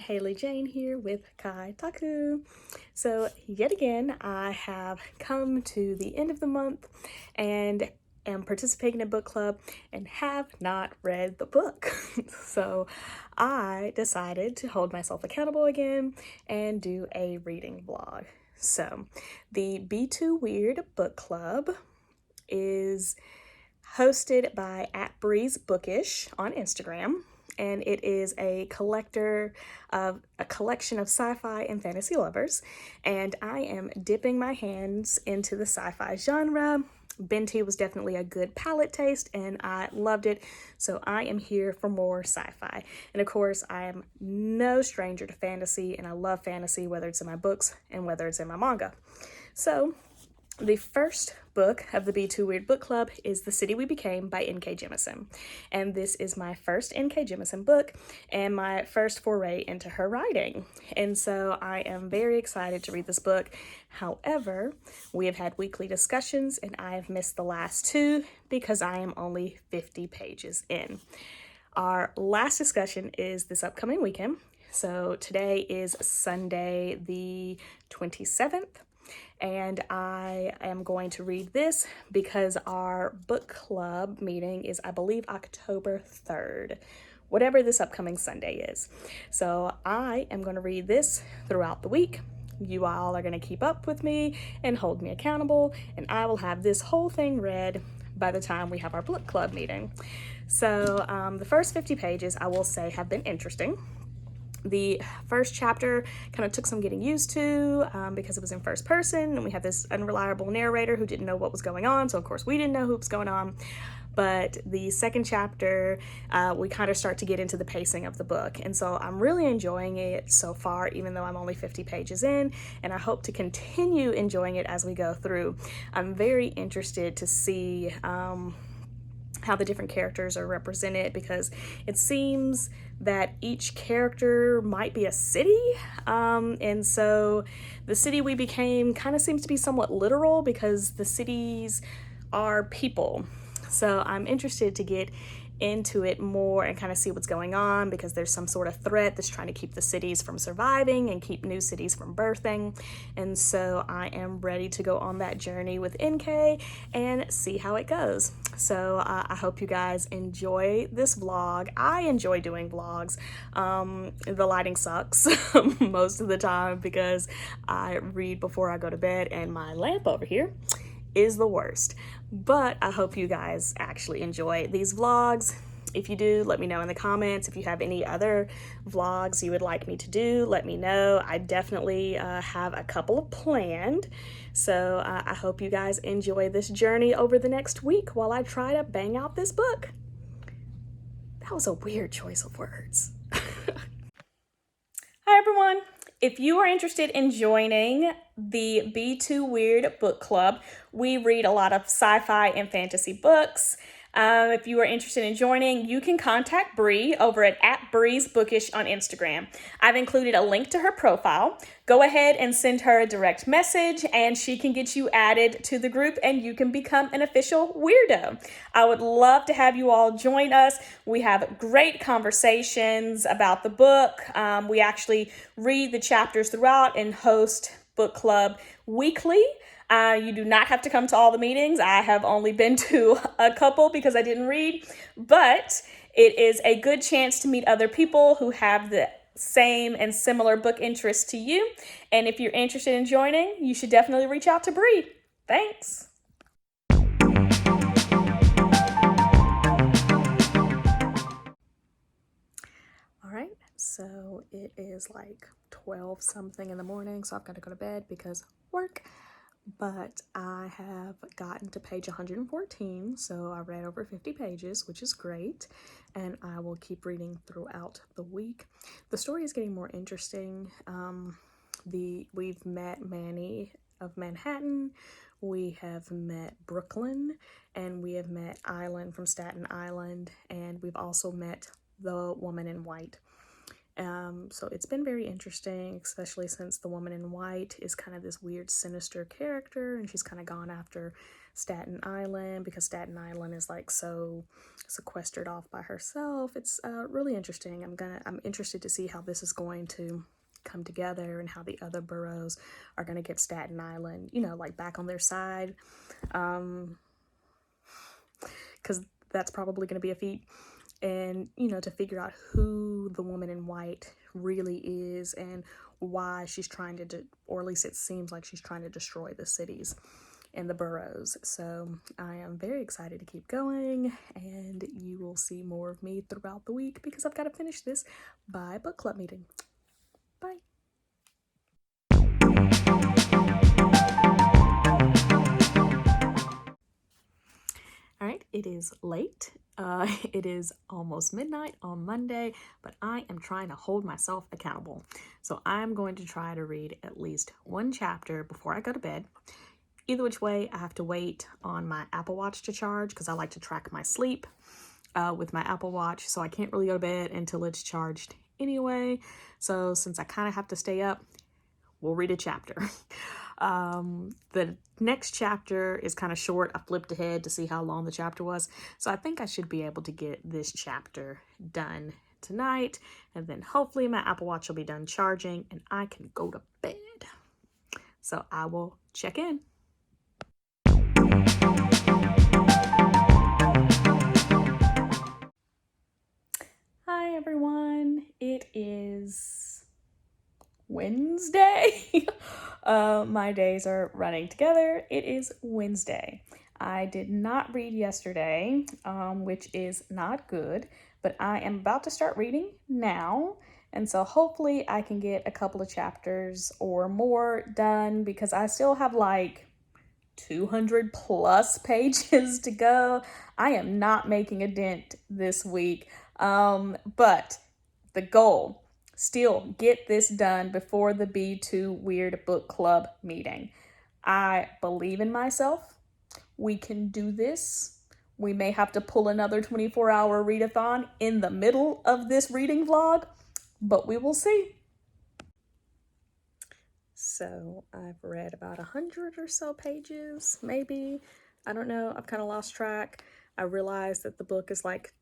Haley Jane here with Kai Taku. So yet again, I have come to the end of the month and am participating in a book club and have not read the book. So I decided to hold myself accountable again and do a reading vlog. So the B2Weird Book Club is hosted by @BreezeBookish on Instagram, and it is a collection of sci-fi and fantasy lovers, and I am dipping my hands into the sci-fi genre. Benti was definitely a good palate taste and I loved it, so I am here for more sci-fi. And of course, I am no stranger to fantasy, and I love fantasy, whether it's in my books and whether it's in my manga. So the first book of the B2Weird Book Club is The City We Became by N.K. Jemisin. And this is my first N.K. Jemisin book and my first foray into her writing. And so I am very excited to read this book. However, we have had weekly discussions and I have missed the last two because I am only 50 pages in. Our last discussion is this upcoming weekend. So today is Sunday the 27th. And I am going to read this because our book club meeting is, I believe, October 3rd, whatever this upcoming Sunday is. So I am going to read this throughout the week. You all are going to keep up with me and hold me accountable, and I will have this whole thing read by the time we have our book club meeting. So the first 50 pages, I will say, have been interesting. The first chapter kind of took some getting used to because it was in first person, and we had this unreliable narrator who didn't know what was going on, so of course we didn't know who was going on. But the second chapter, we kind of start to get into the pacing of the book, and so I'm really enjoying it so far, even though I'm only 50 pages in, and I hope to continue enjoying it as we go through. I'm very interested to see how the different characters are represented, because it seems that each character might be a city, and so the city we became kind of seems to be somewhat literal because the cities are people. So I'm interested to get into it more and kind of see what's going on, because there's some sort of threat that's trying to keep the cities from surviving and keep new cities from birthing. And so I am ready to go on that journey with NK and see how it goes. So I hope you guys enjoy this vlog. I enjoy doing vlogs. The lighting sucks most of the time because I read before I go to bed and my lamp over here is the worst. But I hope you guys actually enjoy these vlogs. If you do, let me know in the comments. If you have any other vlogs you would like me to do, let me know. I definitely have a couple of planned. So I hope you guys enjoy this journey over the next week while I try to bang out this book. That was a weird choice of words. Hi everyone. If you are interested in joining the B2Weird Book Club, we read a lot of sci-fi and fantasy books. If you are interested in joining, you can contact Bree over at @BreezeBookish on Instagram. I've included a link to her profile. Go ahead and send her a direct message and she can get you added to the group and you can become an official weirdo. I would love to have you all join us. We have great conversations about the book. We actually read the chapters throughout and host book club weekly. You do not have to come to all the meetings. I have only been to a couple because I didn't read, but it is a good chance to meet other people who have the same and similar book interests to you. And if you're interested in joining, you should definitely reach out to Bree. Thanks. All right, so it is like 12 something in the morning, so I've got to go to bed because work. But I have gotten to page 114, so I read over 50 pages, which is great, and I will keep reading throughout the week. The story is getting more interesting. We've met Manny of Manhattan, we have met Brooklyn, and we have met Island from Staten Island, and we've also met the woman in white. So it's been very interesting, especially since the woman in white is kind of this weird, sinister character, and she's kind of gone after Staten Island, because Staten Island is like so sequestered off by herself. It's really interesting. I'm interested to see how this is going to come together and how the other boroughs are going to get Staten Island, like back on their side. Because that's probably going to be a feat. And, to figure out who the woman in white really is and why she's trying to, or at least it seems like she's trying to destroy the cities and the boroughs. So I am very excited to keep going, and you will see more of me throughout the week because I've got to finish this by book club meeting. Bye. All right, it is late. It is almost midnight on Monday, but I am trying to hold myself accountable. So I'm going to try to read at least one chapter before I go to bed. Either which way, I have to wait on my Apple Watch to charge because I like to track my sleep with my Apple Watch. So I can't really go to bed until it's charged anyway. So since I kind of have to stay up, we'll read a chapter. The next chapter is kind of short. I flipped ahead to see how long the chapter was. So I think I should be able to get this chapter done tonight. And then hopefully my Apple Watch will be done charging and I can go to bed. So I will check in. Hi everyone. It is Wednesday. My days are running together. It is Wednesday. I did not read yesterday, which is not good, but I am about to start reading now. And so hopefully I can get a couple of chapters or more done because I still have like 200 plus pages to go. I am not making a dent this week. But the goal, still get this done before the B2Weird Book Club meeting. I believe in myself. We can do this. We may have to pull another 24-hour readathon in the middle of this reading vlog, but we will see. So I've read about 100 or so pages, maybe. I don't know. I've kind of lost track. I realized that the book is like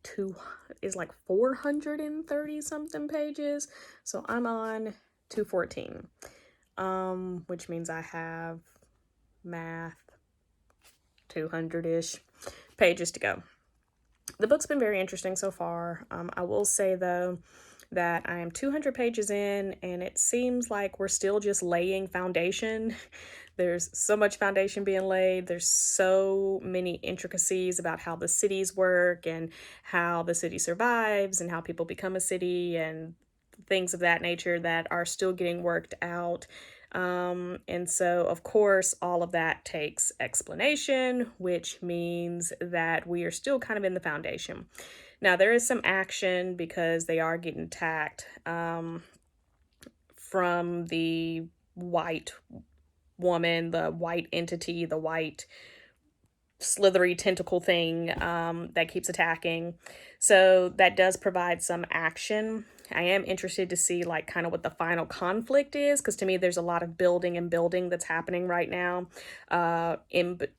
430 something pages. So I'm on 214, which means I have math 200-ish pages to go. The book's been very interesting so far. I will say though that I am 200 pages in and it seems like we're still just laying foundation. There's so much foundation being laid. There's so many intricacies about how the cities work and how the city survives and how people become a city and things of that nature that are still getting worked out. And so, of course, all of that takes explanation, which means that we are still kind of in the foundation. Now, there is some action because they are getting attacked from the white woman, the white entity, the white slithery tentacle thing that keeps attacking. So that does provide some action. I am interested to see like kind of what the final conflict is, because to me there's a lot of building and building that's happening right now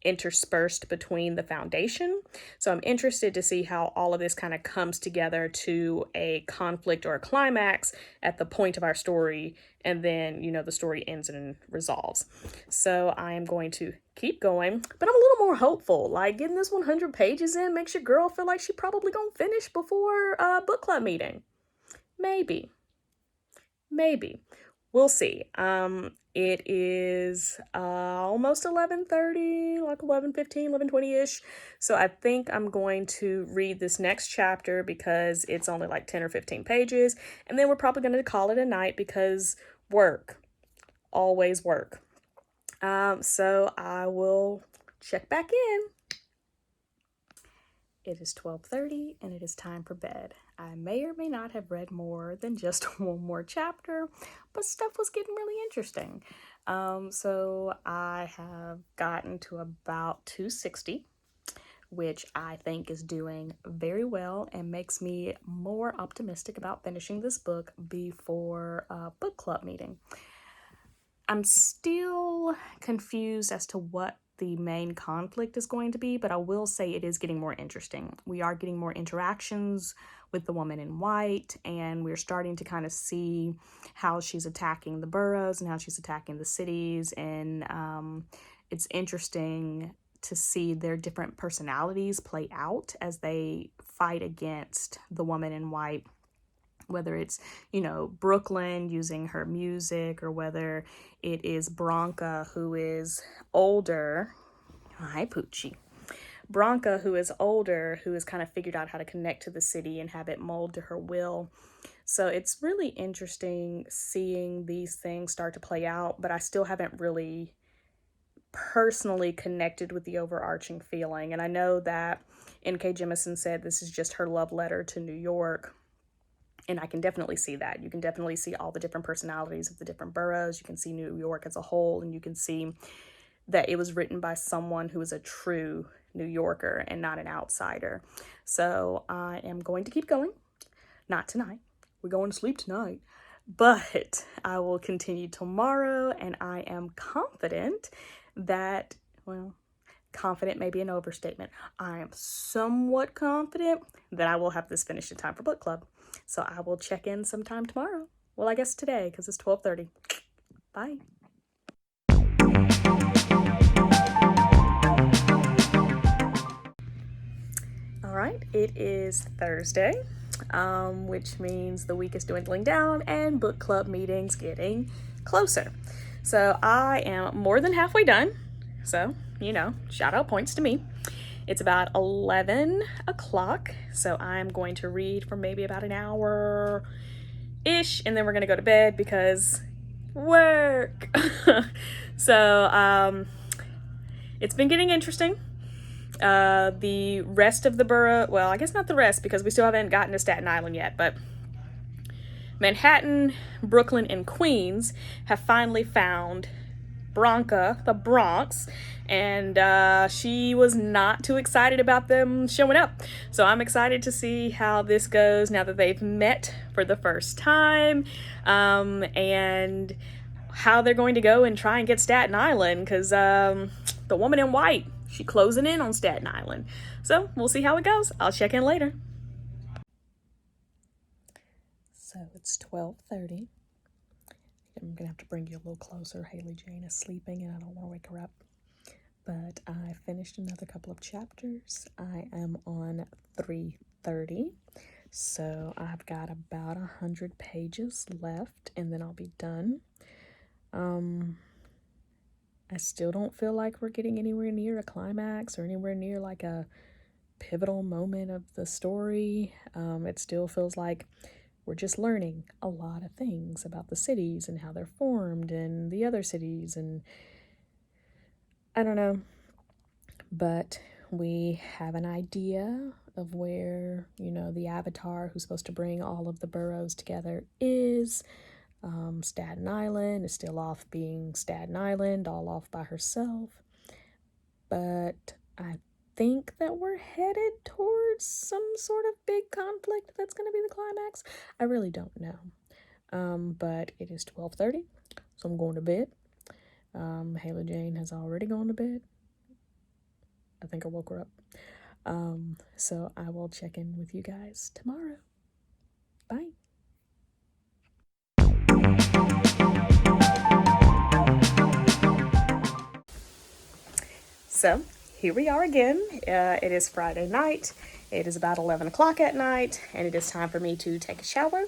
interspersed between the foundation. So I'm interested to see how all of this kind of comes together to a conflict or a climax at the point of our story, and then the story ends and resolves. So I am going to keep going, but I'm a little more hopeful. Like getting this 100 pages in makes your girl feel like she probably gonna finish before book club meeting. Maybe. We'll see. It is almost 11:30, like 11:15, 11:20-ish. So I think I'm going to read this next chapter because it's only like 10 or 15 pages. And then we're probably going to call it a night because work. Always work. So I will check back in. It is 12:30 and it is time for bed. I may or may not have read more than just one more chapter, but stuff was getting really interesting. So I have gotten to about 260, which I think is doing very well and makes me more optimistic about finishing this book before a book club meeting. I'm still confused as to what the main conflict is going to be, but I will say it is getting more interesting. We are getting more interactions with the woman in white, and we're starting to kind of see how she's attacking the boroughs and how she's attacking the cities, and it's interesting to see their different personalities play out as they fight against the woman in white, whether it's, Brooklyn using her music, or whether it is Bronca, who is older. Hi, Poochie. Bronca, who is older, who has kind of figured out how to connect to the city and have it mold to her will. So it's really interesting seeing these things start to play out, but I still haven't really personally connected with the overarching feeling. And I know that N.K. Jemisin said this is just her love letter to New York. And I can definitely see that. You can definitely see all the different personalities of the different boroughs. You can see New York as a whole, and you can see that it was written by someone who is a true New Yorker and not an outsider. So I am going to keep going. Not tonight. We're going to sleep tonight. But I will continue tomorrow, and I am confident that, confident may be an overstatement. I am somewhat confident that I will have this finished in time for book club. So I will check in sometime tomorrow. Well, I guess today, because it's 12:30. Bye. All right, it is Thursday, which means the week is dwindling down and book club meetings getting closer. So I am more than halfway done. So, shout out points to me. It's about 11 o'clock, so I'm going to read for maybe about an hour-ish, and then we're going to go to bed because work. So, it's been getting interesting. The rest of the borough, well, I guess not the rest because we still haven't gotten to Staten Island yet, but Manhattan, Brooklyn, and Queens have finally found Bronca, the Bronx, and she was not too excited about them showing up. So I'm excited to see how this goes now that they've met for the first time, and how they're going to go and try and get Staten Island, because the woman in white, she's closing in on Staten Island. So we'll see how it goes. I'll check in later. So it's 12:30. I'm gonna have to bring you a little closer. Haley Jane is sleeping and I don't want to wake her up. But I finished another couple of chapters. I am on 330. So I've got about 100 pages left and then I'll be done. I still don't feel like we're getting anywhere near a climax or anywhere near like a pivotal moment of the story. It still feels like we're just learning a lot of things about the cities and how they're formed and the other cities, and I don't know, but we have an idea of where, the avatar who's supposed to bring all of the boroughs together is. Staten Island is still off being Staten Island, all off by herself, but I think that we're headed towards some sort of big conflict that's going to be the climax. I really don't know. But it is 12:30, so I'm going to bed. Haley Jane has already gone to bed. I think I woke her up. So I will check in with you guys tomorrow. Bye. So here we are again. It is Friday night. It is about 11 o'clock at night, and it is time for me to take a shower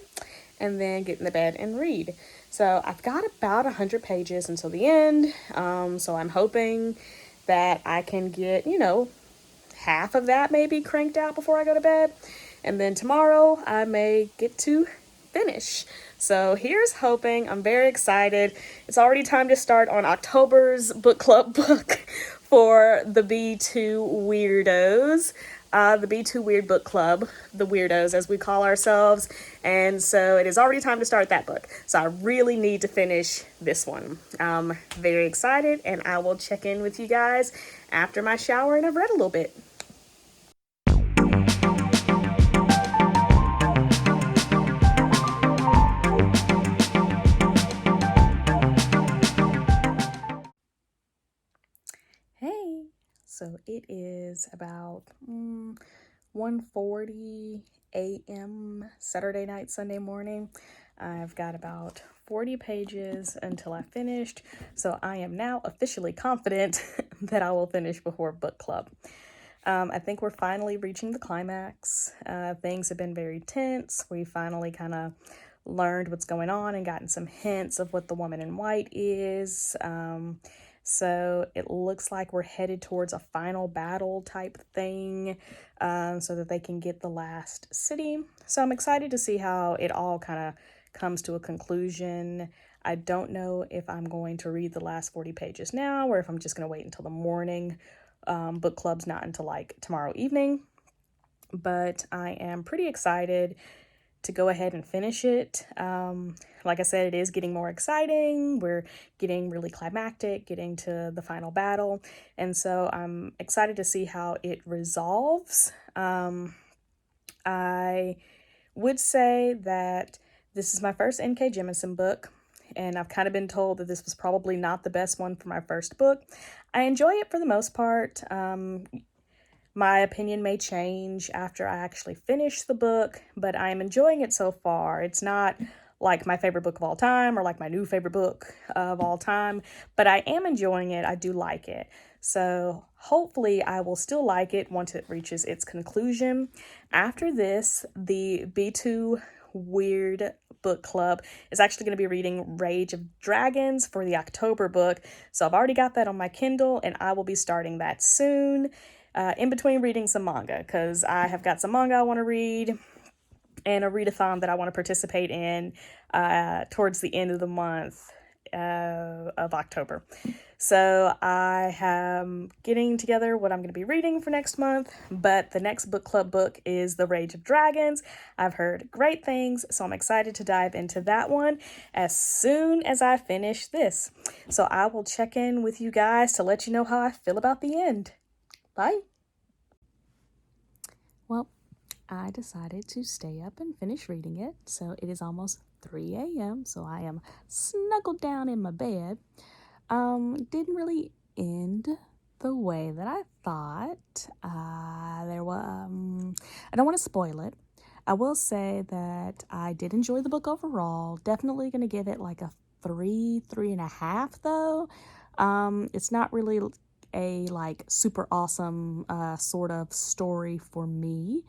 and then get in the bed and read. So I've got about 100 pages until the end. So I'm hoping that I can get, half of that maybe cranked out before I go to bed. And then tomorrow I may get to finish. So here's hoping. I'm very excited. It's already time to start on October's book club book for the B2 Weirdos. The B2Weird Book Club, the weirdos as we call ourselves. And so it is already time to start that book. So I really need to finish this one. I'm very excited, and I will check in with you guys after my shower and I've read a little bit. Hey, So it is about 1:40 a.m. Saturday night, Sunday morning. I've got about 40 pages until I finished, so I am now officially confident that I will finish before book club. I think we're finally reaching the climax. Things have been very tense. We finally kind of learned what's going on and gotten some hints of what the woman in white is. So it looks like we're headed towards a final battle type thing, so that they can get the last city. So I'm excited to see how it all kind of comes to a conclusion. I don't know if I'm going to read the last 40 pages now or if I'm just going to wait until the morning. Book club's not until like tomorrow evening, but I am pretty excited to go ahead and finish it. Like I said, it is getting more exciting. We're getting really climactic, getting to the final battle. And so I'm excited to see how it resolves. I would say that this is my first N.K. Jemisin book, and I've kind of been told that this was probably not the best one for my first book. I enjoy it for the most part. My opinion may change after I actually finish the book, but I'm enjoying it so far. It's not like my favorite book of all time or like my new favorite book of all time, but I am enjoying it. I do like it. So hopefully I will still like it once it reaches its conclusion. After this, the B2Weird Book Club is actually going to be reading Rage of Dragons for the October book. So I've already got that on my Kindle and I will be starting that soon. In between reading some manga, because I have got some manga I want to read and a readathon that I want to participate in towards the end of the month of October. So I am getting together what I'm going to be reading for next month, but the next book club book is The Rage of Dragons. I've heard great things, so I'm excited to dive into that one as soon as I finish this. So I will check in with you guys to let you know how I feel about the end. Bye. Well, I decided to stay up and finish reading it. So it is almost 3 a.m. So I am snuggled down in my bed. Didn't really end the way that I thought. I don't want to spoil it. I will say that I did enjoy the book overall. Definitely going to give it like a 3.5 though. It's not really a like super awesome sort of story for me.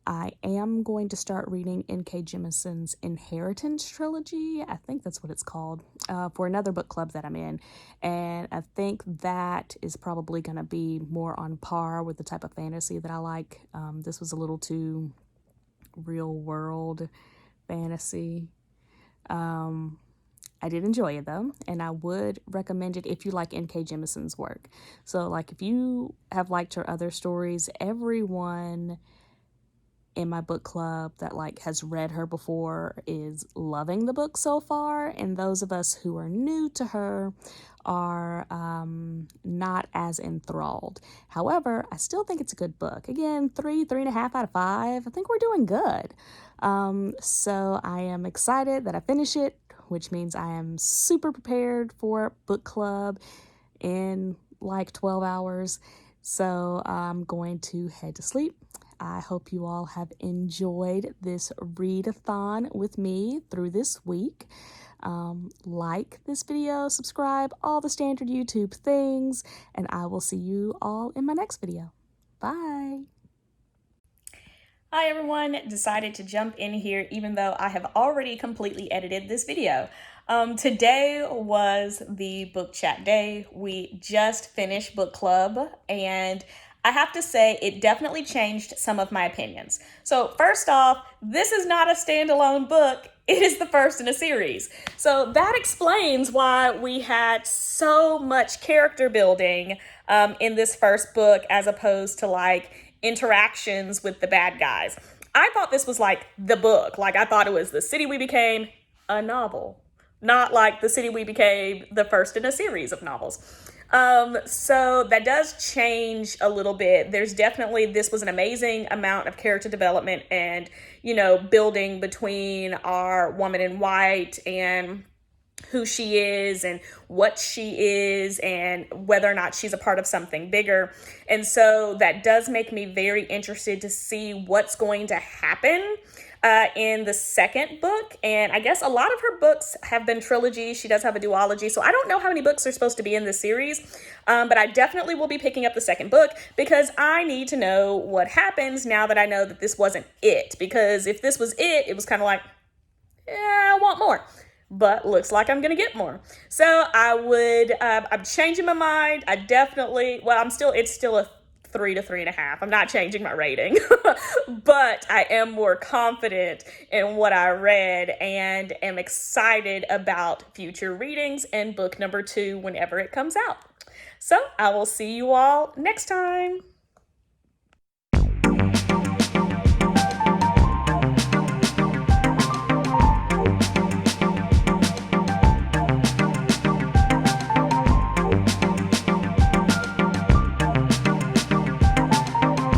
I am going to start reading N.K. Jemisin's Inheritance trilogy. I think that's what it's called, for another book club that I'm in. And I think that is probably going to be more on par with the type of fantasy that I like. This was a little too real world fantasy. I did enjoy it though, and I would recommend it if you like N.K. Jemisin's work. So like if you have liked her other stories, everyone in my book club that like has read her before is loving the book so far, and those of us who are new to her are not as enthralled. However, I still think it's a good book. Again, 3.5 out of 5. I think we're doing good. So I am excited that I finish it, which means I am super prepared for book club in like 12 hours. So I'm going to head to sleep. I hope you all have enjoyed this readathon with me through this week. Like this video, subscribe, all the standard YouTube things, and I will see you all in my next video. Bye. Hi everyone, decided to jump in here even though I have already completely edited this video. Today was the book chat day. We just finished book club and I have to say it definitely changed some of my opinions. So first off, this is not a standalone book. It is the first in a series. So that explains why we had so much character building in this first book as opposed to like interactions with the bad guys. I thought this was like the book. Like I thought it was The City We Became, a novel, not like The City We Became, the first in a series of novels. So that does change a little bit. There's definitely, this was an amazing amount of character development and, you know, building between our woman in white and who she is and what she is and whether or not she's a part of something bigger. And so that does make me very interested to see what's going to happen in the second book. And I guess a lot of her books have been trilogies. She does have a duology. So I don't know how many books are supposed to be in this series, but I definitely will be picking up the second book because I need to know what happens now that I know that this wasn't it. Because if this was it, it was kind of like, yeah, I want more. But looks like I'm going to get more. So I'm changing my mind. It's still a 3 to 3.5. I'm not changing my rating, but I am more confident in what I read and am excited about future readings and book number 2 whenever it comes out. So I will see you all next time.